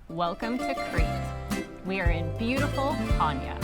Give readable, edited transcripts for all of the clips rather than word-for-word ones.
Welcome to Crete. We are in beautiful Chania.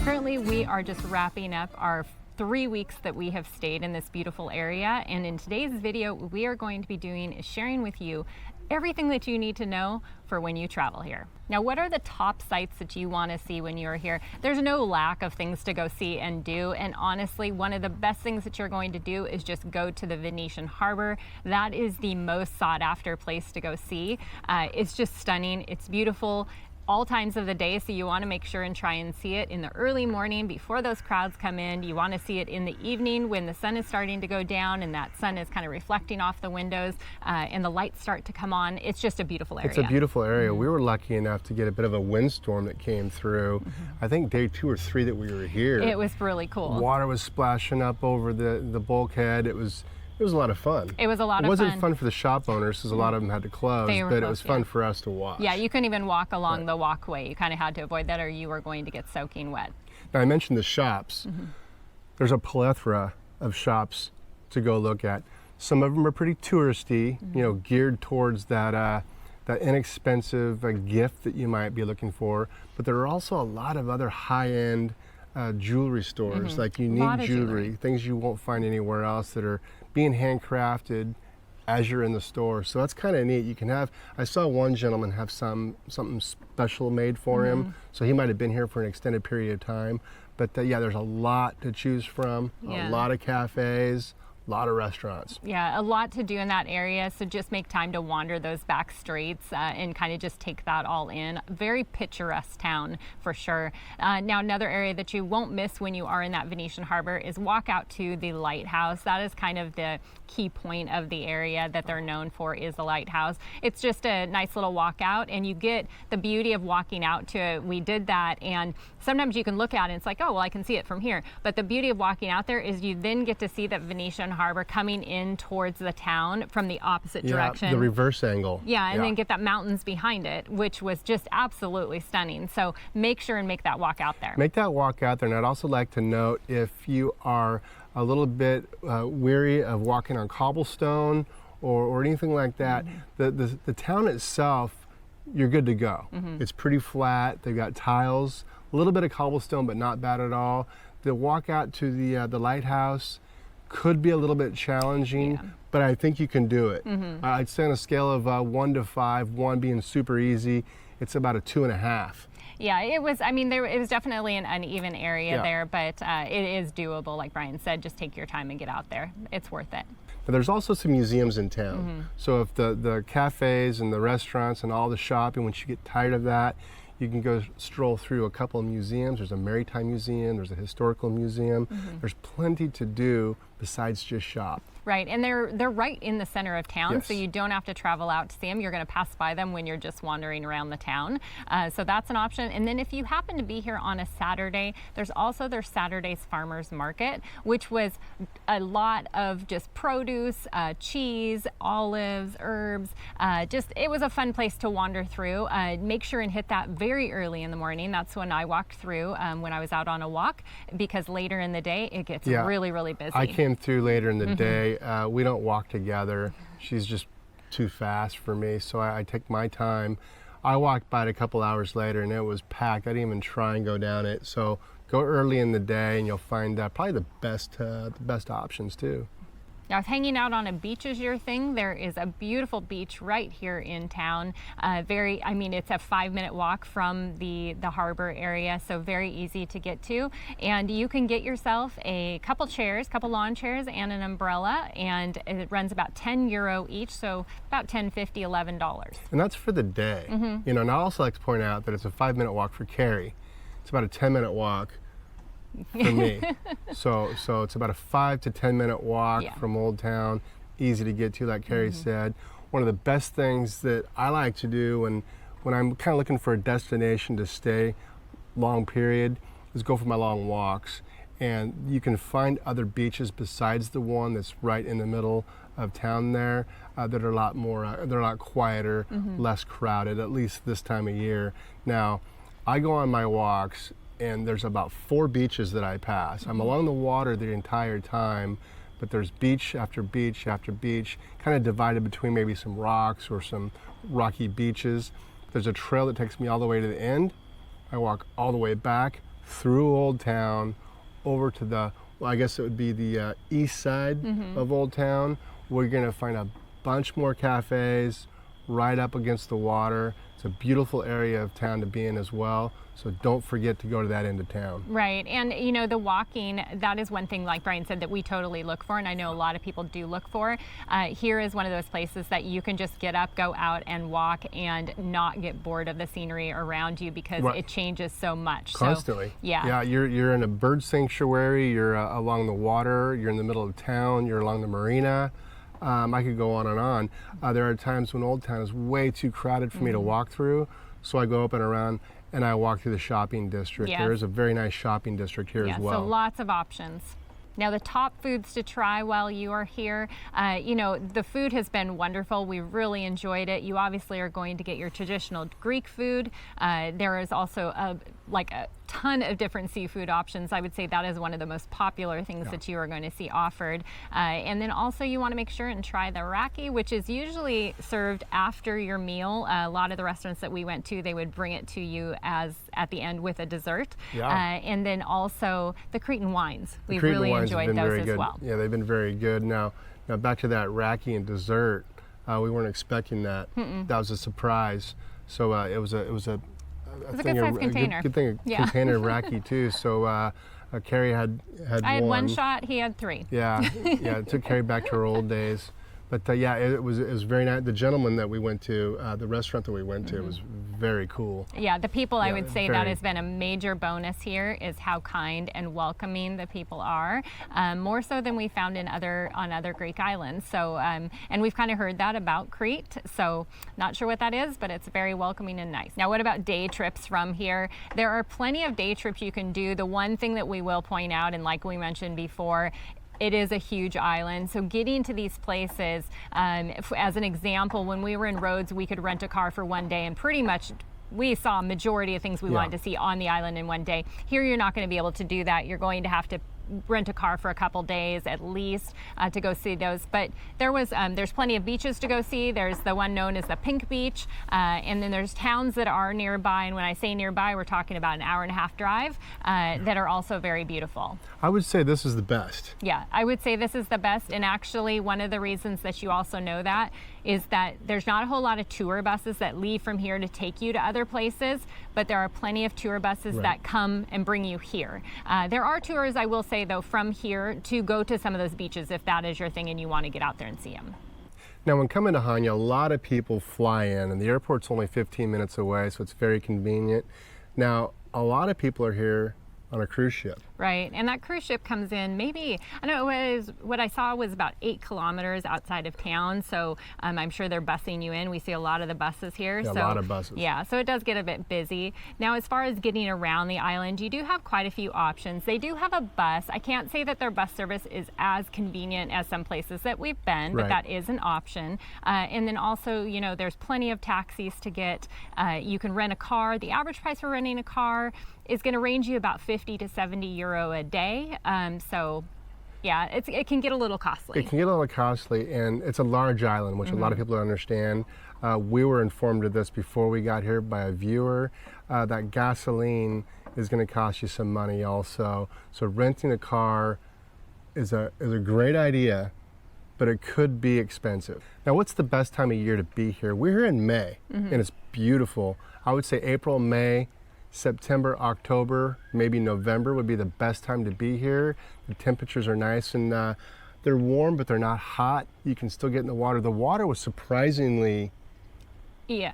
Currently, we are just wrapping up our 3 weeks that we have stayed in this beautiful area, and in today's video we are going to be doing is sharing with you everything that you need to know for when you travel here. Now, what are the top sites that you want to see when you're here? There's no lack of things to go see and do, and honestly, one of the best things that you're going to do is just go to the Venetian Harbor. That is the most sought after place to go see. It's just stunning. It's beautiful all times of the day, so you want to make sure and try and see it in the early morning before those crowds come in. You want to see it in the evening when the sun is starting to go down and that sun is kind of reflecting off the windows and the lights start to come on. It's just a beautiful area. It's a beautiful area. We were lucky enough to get a bit of a windstorm that came through. I think day 2 or 3 that we were here. It was really cool. Water was splashing up over the bulkhead. It was a lot of fun. It was a lot of fun. It wasn't fun for the shop owners because a lot of them had to close, but it was fun for us to watch. Yeah, you couldn't even walk along the walkway. You kind of had to avoid that or you were going to get soaking wet. Now, I mentioned the shops. There's a plethora of shops to go look at. Some of them are pretty touristy, you know, geared towards that inexpensive gift that you might be looking for. But there are also a lot of other high-end jewelry stores, like unique jewelry, things you won't find anywhere else that are being handcrafted as you're in the store. So that's kind of neat. You can have, I saw one gentleman have something special made for him, so he might have been here for an extended period of time. But yeah, there's a lot to choose from, a lot of cafes, a lot of restaurants. Yeah, a lot to do in that area, so just make time to wander those back streets and kind of just take that all in. Very picturesque town for sure. Now, another area that you won't miss when you are in that Venetian Harbor is walk out to the lighthouse. That is kind of the key point of the area that they're known for, is the lighthouse. It's just a nice little walk out, and you get the beauty of walking out to it. We did that, and sometimes you can look at it and it's like, oh, well, I can see it from here. But the beauty of walking out there is you then get to see that Venetian Harbor coming in towards the town from the opposite direction. The reverse angle. Yeah, and then get that mountains behind it, which was just absolutely stunning. So make sure and make that walk out there. Make that walk out there. And I'd also like to note, if you are a little bit weary of walking on cobblestone or anything like that, the town itself, you're good to go. It's pretty flat. They've got tiles, a little bit of cobblestone, but not bad at all. The walk out to the lighthouse could be a little bit challenging, but I think you can do it. I'd say on a scale of 1 to 5, 1 being super easy, it's about a 2.5. Yeah, it was, I mean, it was definitely an uneven area there, but it is doable. Like Brian said, just take your time and get out there. It's worth it. But there's also some museums in town. So if the cafes and the restaurants and all the shopping, once you get tired of that, you can go stroll through a couple of museums. There's a maritime museum, there's a historical museum. There's plenty to do besides just shop. Right, and they're right in the center of town, so you don't have to travel out to see them. You're going to pass by them when you're just wandering around the town. So that's an option. And then if you happen to be here on a Saturday, there's also their Saturday's Farmers Market, which was a lot of just produce, cheese, olives, herbs. It was a fun place to wander through. Make sure and hit that very early in the morning. That's when I walked through when I was out on a walk, because later in the day it gets really, really busy. I came through later in the day. We don't walk together. She's just too fast for me, so I take my time. I walked by it a couple hours later and it was packed. I didn't even try and go down it. So go early in the day and you'll find probably the best options too. Now, if hanging out on a beach is your thing, there is a beautiful beach right here in town. It's a 5-minute walk from the harbor area, so very easy to get to. And you can get yourself a couple lawn chairs and an umbrella, and it runs about €10 each, so about $10.50, $11. And that's for the day. You know, and I also like to point out that it's a 5-minute walk for Carrie. It's about a 10-minute walk for me. So it's about a 5 to 10 minute walk from Old Town, easy to get to, like Carrie said. One of the best things that I like to do when I'm kind of looking for a destination to stay long period is go for my long walks. And you can find other beaches besides the one that's right in the middle of town there that are a lot more, they're a lot quieter, less crowded, at least this time of year. Now, I go on my walks and there's about 4 beaches that I pass. I'm along the water the entire time, but there's beach after beach after beach, kind of divided between maybe some rocks or some rocky beaches. There's a trail that takes me all the way to the end. I walk all the way back through Old Town over to the, well, I guess it would be the east side of Old Town. We're gonna find a bunch more cafes right up against the water. It's a beautiful area of town to be in as well. So don't forget to go to that end of town. Right, and you know, the walking, that is one thing, like Brian said, that we totally look for, and I know a lot of people do look for. Here is one of those places that you can just get up, go out and walk and not get bored of the scenery around you, because it changes so much. Constantly. So, yeah. Yeah, you're in a bird sanctuary, you're along the water, you're in the middle of town, you're along the marina. I could go on and on. There are times when Old Town is way too crowded for me to walk through, so I go up and around and I walk through the shopping district. Yes. There is a very nice shopping district here as well. So lots of options. Now, the top foods to try while you are here, you know, the food has been wonderful. We really enjoyed it. You obviously are going to get your traditional Greek food. There is also a ton of different seafood options. I would say that is one of the most popular things that you are going to see offered. And then also you want to make sure and try the raki, which is usually served after your meal. A lot of the restaurants that we went to, they would bring it to you as at the end with a dessert. And then also the Cretan wines. We've really enjoyed those as well. Yeah, they've been very good. Now back to that raki and dessert. We weren't expecting that. That was a surprise. So it was a It's a good size container. Good thing, container of raki too. So Carrie had I had one shot, he had 3. Yeah, it took Carrie back to her old days. But yeah, it was very nice. The gentleman that we went to, the restaurant that we went to, was very cool. Yeah, the people, I would say that has been a major bonus here, is how kind and welcoming the people are, more so than we found on other Greek islands. So, and we've kind of heard that about Crete. So, not sure what that is, but it's very welcoming and nice. Now, what about day trips from here? There are plenty of day trips you can do. The one thing that we will point out, and like we mentioned before, it is a huge island, so getting to these places, as an example, when we were in Rhodes, we could rent a car for one day and pretty much we saw a majority of things we wanted to see on the island in one day. Here you're not going to be able to do that. You're going to have to rent a car for a couple days at least to go see those. But there's plenty of beaches to go see. There's the one known as the Pink Beach, and then there's towns that are nearby. And when I say nearby, we're talking about an hour-and-a-half drive that are also very beautiful. I would say this is the best. Yeah, I would say this is the best. And actually, one of the reasons that you also know that is that there's not a whole lot of tour buses that leave from here to take you to other places, but there are plenty of tour buses that come and bring you here. There are tours, I will say though, from here to go to some of those beaches if that is your thing and you want to get out there and see them. Now, when coming to Chania, a lot of people fly in, and the airport's only 15 minutes away, so it's very convenient. Now, a lot of people are here on a cruise ship. Right, and that cruise ship comes in maybe, I don't know, what I saw was about 8 kilometers outside of town, so I'm sure they're busing you in. We see a lot of the buses here. Yeah, so, a lot of buses. Yeah, so it does get a bit busy. Now, as far as getting around the island, you do have quite a few options. They do have a bus. I can't say that their bus service is as convenient as some places that we've been, but that is an option. And then also, you know, there's plenty of taxis to get. You can rent a car. The average price for renting a car is going to range you about 50 to 70 euro a day. So yeah, it can get a little costly. It can get a little costly, and it's a large island, which a lot of people don't understand. We were informed of this before we got here by a viewer, that gasoline is going to cost you some money also. So renting a car is a great idea, but it could be expensive. Now, what's the best time of year to be here? We're here in May, and it's beautiful. I would say April, May, September, October, maybe November would be the best time to be here. The temperatures are nice, and they're warm, but they're not hot. You can still get in the water. The water was surprisingly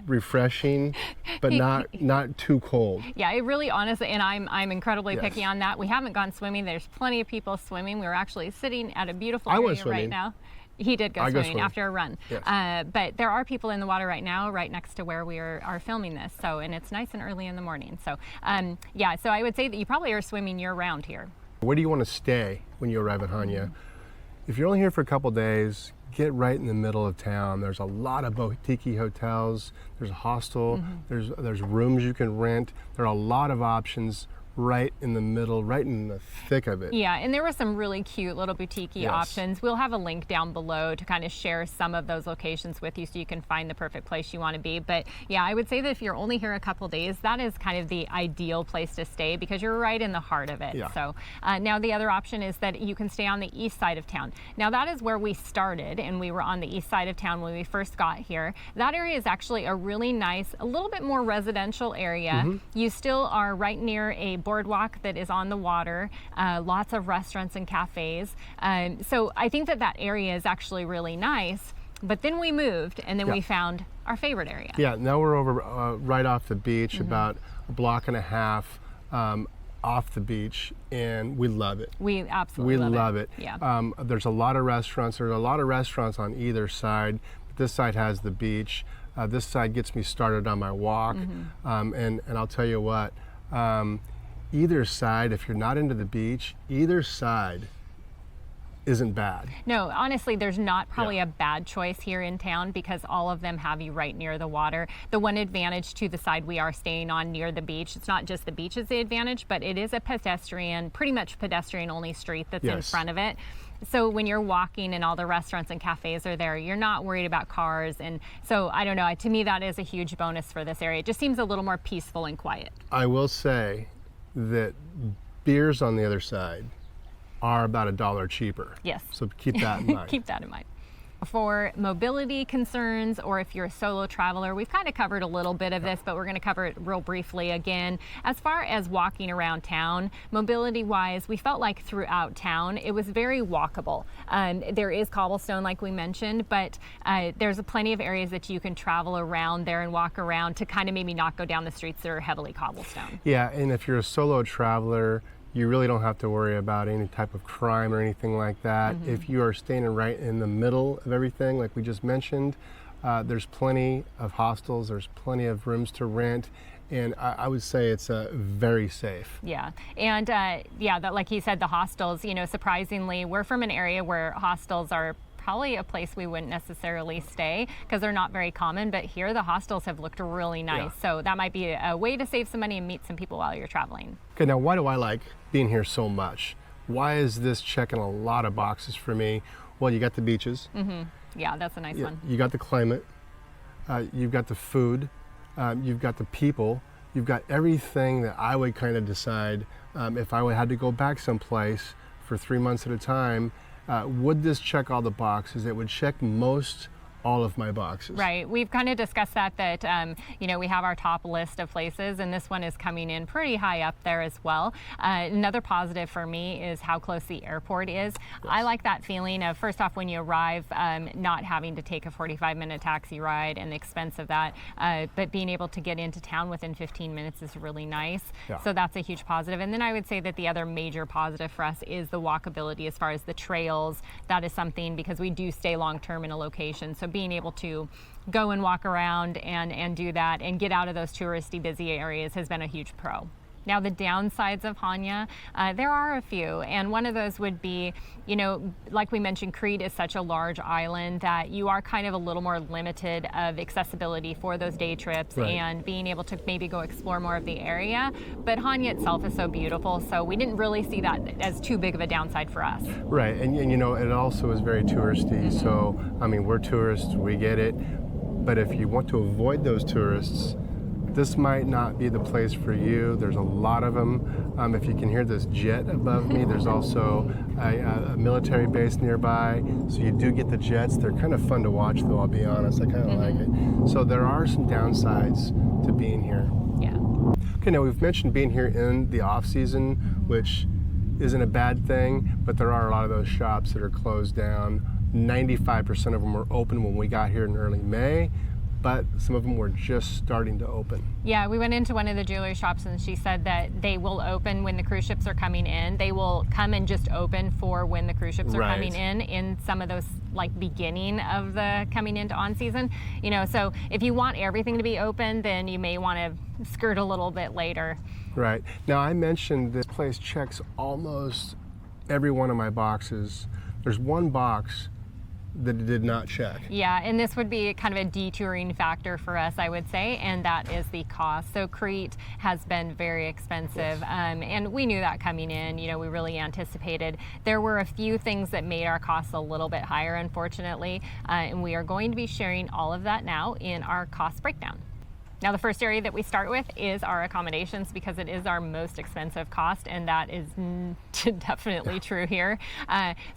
refreshing, but not too cold. Yeah, it really, honestly, and I'm incredibly picky on that. We haven't gone swimming. There's plenty of people swimming. We're actually sitting at a beautiful area right now. He did go swimming after a run. Yes. But there are people in the water right now, right next to where we are filming this. So, and it's nice and early in the morning. So, yeah, so I would say that you probably are swimming year round here. Where do you want to stay when you arrive at Chania? If you're only here for a couple days, get right in the middle of town. There's a lot of boutique hotels. There's a hostel. There's rooms you can rent. There are a lot of options right in the middle, right in the thick of it. Yeah, and there were some really cute little boutique-y options. We'll have a link down below to kind of share some of those locations with you so you can find the perfect place you want to be. But yeah, I would say that if you're only here a couple days, that is kind of the ideal place to stay because you're right in the heart of it. Yeah. So now the other option is that you can stay on the east side of town. Now that is where we started, and we were on the east side of town when we first got here. That area is actually a really nice, a little bit more residential area. You still are right near a boardwalk that is on the water, lots of restaurants and cafes. So I think that that area is actually really nice. But then we moved, and then we found our favorite area. Yeah, now we're over right off the beach, about a block and a half off the beach, and we love it. We absolutely love it. Yeah. There's a lot of restaurants. There's a lot of restaurants on either side. But this side has the beach. This side gets me started on my walk. And I'll tell you what, either side, if you're not into the beach, either side isn't bad. No, honestly, there's not probably a bad choice here in town because all of them have you right near the water. The one advantage to the side we are staying on near the beach, it's not just the beach is the advantage, but it is a pedestrian, pretty much pedestrian only street that's in front of it. So when you're walking and all the restaurants and cafes are there, you're not worried about cars. And so I don't know, to me that is a huge bonus for this area. It just seems a little more peaceful and quiet. I will say that beers on the other side are about $1 cheaper. Yes. So keep that in mind. Keep that in mind. For mobility concerns, or if you're a solo traveler, we've kind of covered a little bit of this, but we're going to cover it real briefly again. As far as walking around town, mobility-wise, we felt like throughout town it was very walkable. There is cobblestone, like we mentioned, but there's plenty of areas that you can travel around there and walk around to kind of maybe not go down the streets that are heavily cobblestone. Yeah, and if you're a solo traveler, you really don't have to worry about any type of crime or anything like that. If you are staying right in the middle of everything, like we just mentioned, there's plenty of hostels, there's plenty of rooms to rent, and I would say it's very safe. Yeah, and that, like he said, the hostels, you know, surprisingly, we're from an area where hostels are probably a place we wouldn't necessarily stay because they're not very common, but here the hostels have looked really nice. So that might be a way to save some money and meet some people while you're traveling. Okay, now why do I like being here so much? Why is this checking a lot of boxes for me? Well, you got the beaches. Yeah, that's a nice one. You got the climate. You've got the food. You've got the people. You've got everything that I would kind of decide if I had to go back someplace for 3 months at a time. Would this check all the boxes? It would check most all of my boxes. Right. We've kind of discussed that you know, we have our top list of places, and this one is coming in pretty high up there as well. Another positive for me is how close the airport is. I like that feeling of, first off, when you arrive, not having to take a 45-minute taxi ride and the expense of that, but being able to get into town within 15 minutes is really nice. So that's a huge positive. And then I would say that the other major positive for us is the walkability as far as the trails. That is something, because we do stay long-term in a location. So being able to go and walk around and do that and get out of those touristy busy areas has been a huge pro. Now the downsides of Chania, there are a few, and one of those would be, you know, like we mentioned, Crete is such a large island that you are kind of a little more limited of accessibility for those day trips and being able to maybe go explore more of the area. But Chania itself is so beautiful, so we didn't really see that as too big of a downside for us. Right, and you know, it also is very touristy, so, I mean, we're tourists, we get it, but if you want to avoid those tourists, this might not be the place for you. There's a lot of them. If you can hear this jet above me, there's also a military base nearby. So you do get the jets. They're kind of fun to watch, though, I'll be honest. I kind of like it. So there are some downsides to being here. Yeah. Okay, now we've mentioned being here in the off season, which isn't a bad thing, but there are a lot of those shops that are closed down. 95% of them were open when we got here in early May, but some of them were just starting to open. Yeah, we went into one of the jewelry shops and she said that they will open when the cruise ships are coming in. They will come and just open for when the cruise ships are coming in some of those, like, beginning of the coming into on season. You know, so if you want everything to be open, then you may want to skirt a little bit later. Right. Now, I mentioned this place checks almost every one of my boxes. There's one box that it did not check. Yeah, and this would be kind of a detouring factor for us, I would say, and that is the cost. So Crete has been very expensive, and we knew that coming in. You know, we really anticipated. There were a few things that made our costs a little bit higher, unfortunately, and we are going to be sharing all of that now in our cost breakdown. Now, the first area that we start with is our accommodations, because it is our most expensive cost, and that is definitely true here.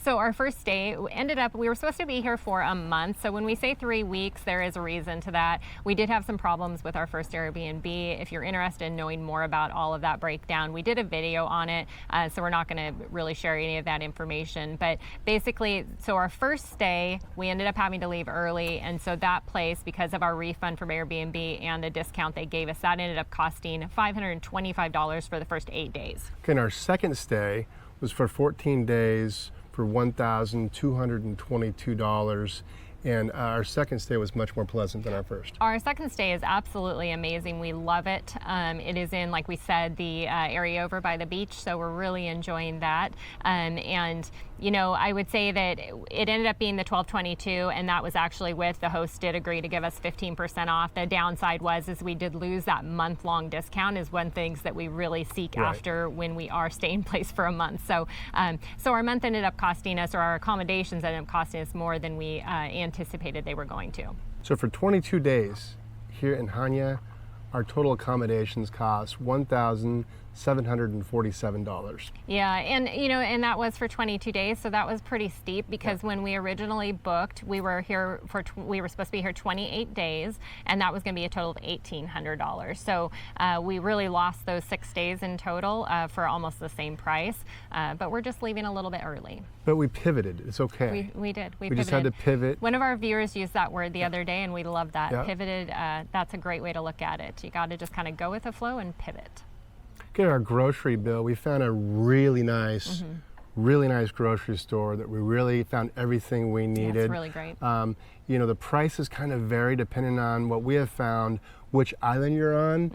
So our first stay ended up, we were supposed to be here for a month. So when we say 3 weeks, there is a reason to that. We did have some problems with our first Airbnb. If you're interested in knowing more about all of that breakdown, we did a video on it. So we're not going to really share any of that information. But basically, so our first stay, we ended up having to leave early. And so that place, because of our refund from Airbnb and the discount they gave us, that ended up costing $525 for the first 8 days. Okay, and our second stay was for 14 days for $1,222. And our second stay was much more pleasant than our first. Our second stay is absolutely amazing. We love it. It is in, like we said, the area over by the beach, so we're really enjoying that. And you know, I would say that it ended up being the $1,222, and that was actually with the host did agree to give us 15% off. The downside was is we did lose that month-long discount, is one things that we really seek after when we are staying place for a month. So, so our month ended up costing us, or our accommodations ended up costing us more than we anticipated they were going to. So for 22 days here in Chania, our total accommodations cost $1,747. Yeah, and you know, and that was for 22 days, so that was pretty steep, because when we originally booked, we were here for we were supposed to be here 28 days, and that was going to be a total of $1,800. So we really lost those 6 days in total for almost the same price, but we're just leaving a little bit early. But we pivoted. It's okay. We did. We just had to pivot. One of our viewers used that word the other day, and we love that. Pivoted. That's a great way to look at it. You got to just kind of go with the flow and pivot. Okay, our grocery bill. We found a really nice grocery store that we really found everything we needed. That's really great. You know, the prices kind of vary depending on what we have found, which island you're on.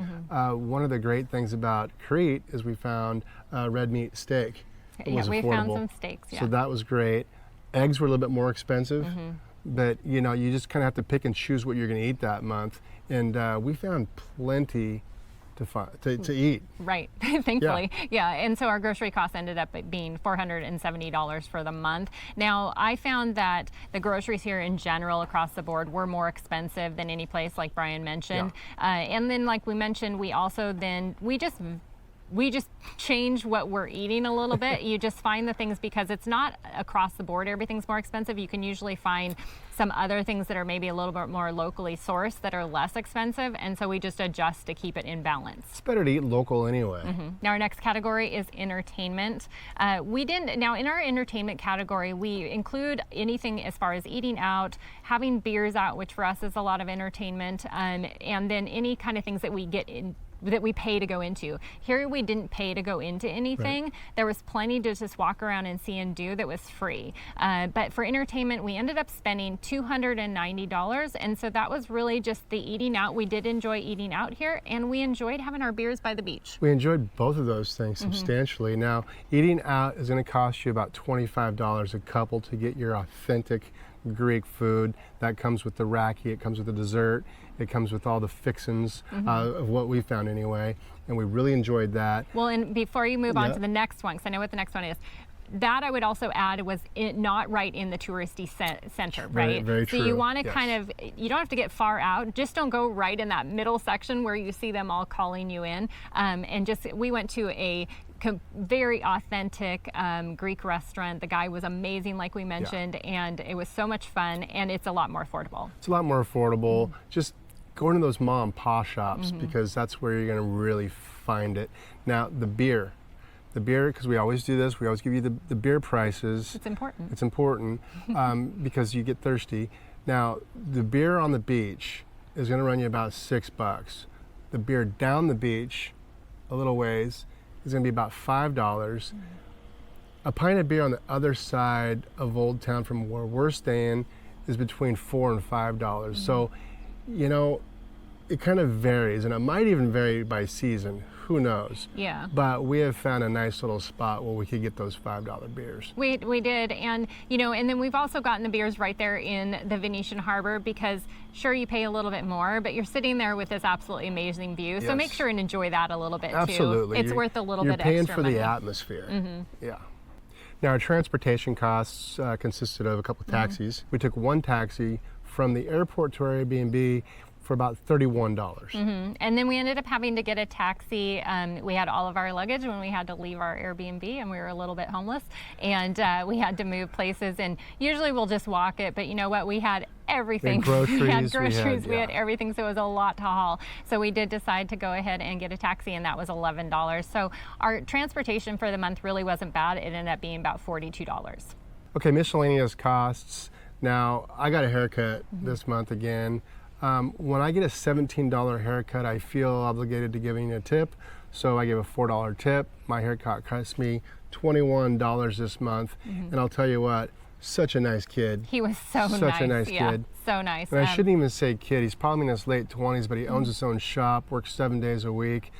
One of the great things about Crete is we found red meat steak. It was we affordable. found some steaks. Yeah. So that was great. Eggs were a little bit more expensive, but you know, you just kind of have to pick and choose what you're going to eat that month. And we found plenty to eat. Right, thankfully. Yeah, and so our grocery costs ended up being $470 for the month. Now, I found that the groceries here in general across the board were more expensive than any place, like Brian mentioned. And then, like we mentioned, we also we just change what we're eating a little bit. You just find the things, because it's not across the board everything's more expensive. You can usually find some other things that are maybe a little bit more locally sourced that are less expensive, and so we just adjust to keep it in balance. It's better to eat local anyway. Now our next category is entertainment. Now in our entertainment category, we include anything as far as eating out, having beers out, which for us is a lot of entertainment, and then any kind of things that we get in that we pay to go into. Here we didn't pay to go into anything. There was plenty to just walk around and see and do that was free. But for entertainment, we ended up spending $290, and so that was really just the eating out. We did enjoy eating out here, and we enjoyed having our beers by the beach. We enjoyed both of those things substantially. Now, eating out is going to cost you about $25 a couple to get your authentic Greek food. That comes with the raki, it comes with the dessert, it comes with all the fixins of what we found anyway, and we really enjoyed that. Well, and before you move on to the next one, because I know what the next one is, that I would also add was not right in the touristy center, right? Very true. So you want to kind of, you don't have to get far out, just don't go right in that middle section where you see them all calling you in. And just, we went to a very authentic Greek restaurant. The guy was amazing, like we mentioned, and it was so much fun, and it's a lot more affordable. It's a lot more affordable. Just going to those mom and pop shops, because that's where you're going to really find it. Now, the beer, because we always do this, we always give you the beer prices. It's important. It's important because you get thirsty. Now, the beer on the beach is going to run you about $6. The beer down the beach, a little ways, is going to be about $5. A pint of beer on the other side of Old Town from where we're staying is between $4 and $5. So, you know, it kind of varies, and it might even vary by season. Who knows? Yeah. But we have found a nice little spot where we could get those $5 beers. We did, and and then we've also gotten the beers right there in the Venetian Harbor, because sure, you pay a little bit more, but you're sitting there with this absolutely amazing view. So Yes. make sure and enjoy that a little bit Absolutely. too. It's worth a little bit extra money. You're paying for money. the atmosphere. Yeah. Now, our transportation costs consisted of a couple of taxis. We took one taxi from the airport to our Airbnb for about $31. And then we ended up having to get a taxi. We had all of our luggage when we had to leave our Airbnb, and we were a little bit homeless, and we had to move places. And usually we'll just walk it, but you know what? We had everything. We had groceries. We had everything, so it was a lot to haul. So we did decide to go ahead and get a taxi, and that was $11. So our transportation for the month really wasn't bad. It ended up being about $42. Okay, miscellaneous costs. Now, I got a haircut this month again. When I get a $17 haircut, I feel obligated to giving a tip. So I gave a $4 tip. My haircut cost me $21 this month. And I'll tell you what, such a nice kid. He was so nice. Such a nice kid. So nice. And I shouldn't even say kid. He's probably in his late 20s, but he owns his own shop, works 7 days a week.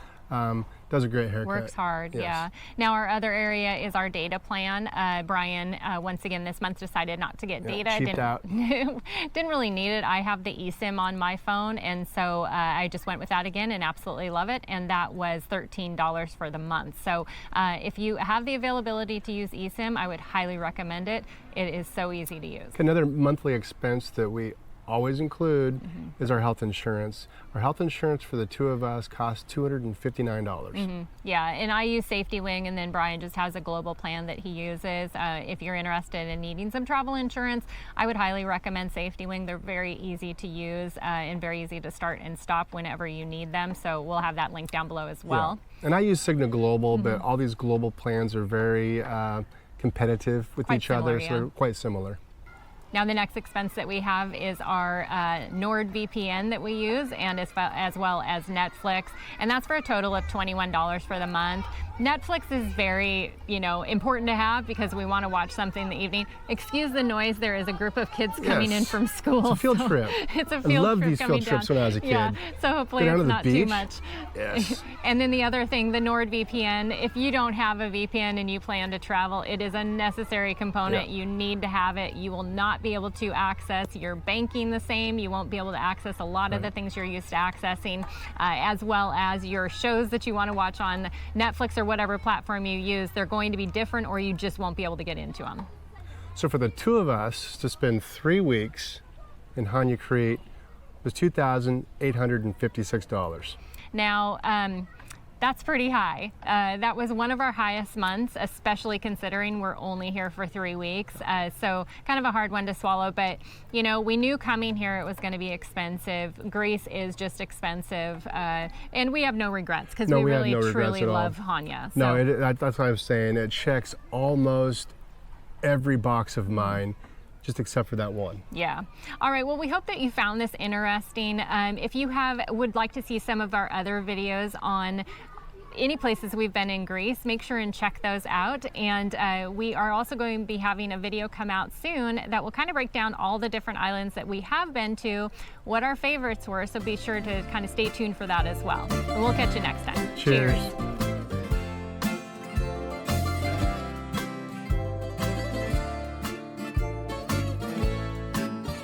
Does a great haircut. Works hard, Yes. yeah. Now our other area is our data plan. Brian, once again this month, decided not to get data. Cheaped out. Didn't really need it. I have the eSIM on my phone, and so I just went with that again and absolutely love it. And that was $13 for the month. So if you have the availability to use eSIM, I would highly recommend it. It is so easy to use. Another monthly expense that we always include is our health insurance. Our health insurance for the two of us costs $259. Yeah, and I use Safety Wing, and then Brian just has a global plan that he uses. If you're interested in needing some travel insurance, I would highly recommend Safety Wing. They're very easy to use and very easy to start and stop whenever you need them. So we'll have that link down below as well. Yeah. And I use Cigna Global, but all these global plans are very competitive with Quite each other, similar, so they're quite similar. Now the next expense that we have is our NordVPN that we use, and as well as Netflix, and that's for a total of $21 for the month. Netflix is very, important to have because we want to watch something in the evening. Excuse the noise, there is a group of kids coming in from school. It's a field trip. It's a field trip. I loved these coming field trips down. when I was a kid. Yeah, so hopefully Go down it's to the not too beach. much. Yes. And then the other thing, the NordVPN, if you don't have a VPN and you plan to travel, it is a necessary component. Yeah. You need to have it. You will not be able to access your banking the same. You won't be able to access a lot of the things you're used to accessing, as well as your shows that you want to watch on Netflix or whatever platform you use. They're going to be different, or you just won't be able to get into them. So for the two of us to spend 3 weeks in Chania, Crete was $2,856. Now, that's pretty high. That was one of our highest months, especially considering we're only here for 3 weeks. So kind of a hard one to swallow, but we knew coming here it was going to be expensive. Greece is just expensive, and we have no regrets because we really truly love Chania. So. No, that's what I'm saying. It checks almost every box of mine, just except for that one. Yeah. All right. Well, we hope that you found this interesting. If you would like to see some of our other videos on any places we've been in Greece, make sure and check those out. And we are also going to be having a video come out soon that will kind of break down all the different islands that we have been to, what our favorites were. So be sure to kind of stay tuned for that as well. And we'll catch you next time. Cheers.